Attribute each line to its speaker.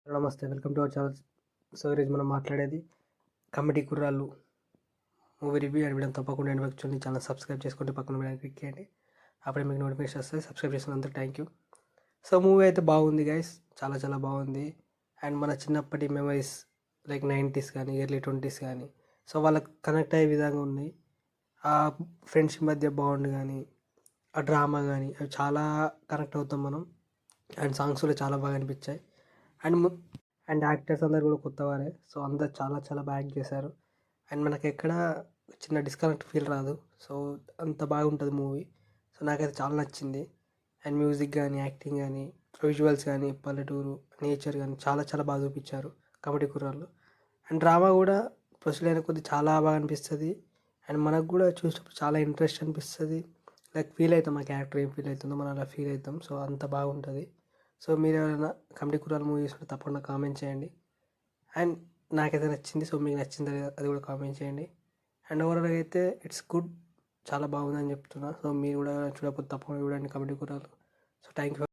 Speaker 1: నమస్తే, welcome to our channel. So ఈరోజు మనం మాట్లాడేది కమిటీ కుర్రాళ్ళు మూవీ రివ్యూ అండ్ వీడియో. తప్పకుండా ఎండ్ వరకు చూడండి. ఛానల్ సబ్స్క్రైబ్ చేసుకుంటే పక్కన వీడియో క్లిక్ చేయండి. అప్పుడే మీకు నోటిఫికేషన్ వస్తుంది. సబ్స్క్రైబ్ చేసినందుకు థ్యాంక్ యూ. సో మూవీ అయితే బాగుంది గైస్, చాలా చాలా బాగుంది. అండ్ మన చిన్నప్పటి మెమరీస్ లైక్ 90s కానీ ఎర్లీ 20s కానీ సో వాళ్ళకి కనెక్ట్ అయ్యే విధంగా ఉన్నాయి. ఆ ఫ్రెండ్షిప్ మధ్య బాండ్ కానీ ఆ డ్రామా కానీ అవి చాలా కనెక్ట్ అవుతాం మనం. అండ్ సాంగ్స్ కూడా చాలా బాగా అనిపించాయి. అండ్ అండ్ యాక్టర్స్ అందరు కూడా కొత్తవారే. సో అందరు చాలా చాలా బాగా యాక్ట్ చేశారు. అండ్ మనకి ఎక్కడ చిన్న డిస్కనెక్ట్ ఫీల్ రాదు. సో అంత బాగుంటుంది మూవీ. సో నాకైతే చాలా నచ్చింది. అండ్ మ్యూజిక్ కానీ యాక్టింగ్ కానీ విజువల్స్ కానీ పల్లెటూరు నేచర్ కానీ చాలా చాలా బాగా చూపించారు కబడ్డీ కుర్రాళ్ళు. అండ్ డ్రామా కూడా ప్రొసీడ్ అయిన కొద్ది చాలా బాగా అనిపిస్తుంది. అండ్ మనకు కూడా చూసినప్పుడు చాలా ఇంట్రెస్ట్ అనిపిస్తుంది. లైక్ ఫీల్ అవుతాం, ఆ క్యారెక్టర్ ఏం ఫీల్ అవుతుందో మనం అలా ఫీల్ అవుతాం. సో అంత బాగుంటుంది. సో మీరు ఎవరైనా కమిటీ కుర్రాలు మూవీ చూసినప్పుడు తప్పకుండా కామెంట్ చేయండి. అండ్ నాకైతే నచ్చింది. సో మీకు నచ్చింది అది కూడా కామెంట్ చేయండి. అండ్ ఓవరాల్గా అయితే ఇట్స్ గుడ్, చాలా బాగుందని చెప్తున్నా. సో మీరు కూడా చూడకపోతే తప్పకుండా చూడండి Committee Kurrollu. So thank you.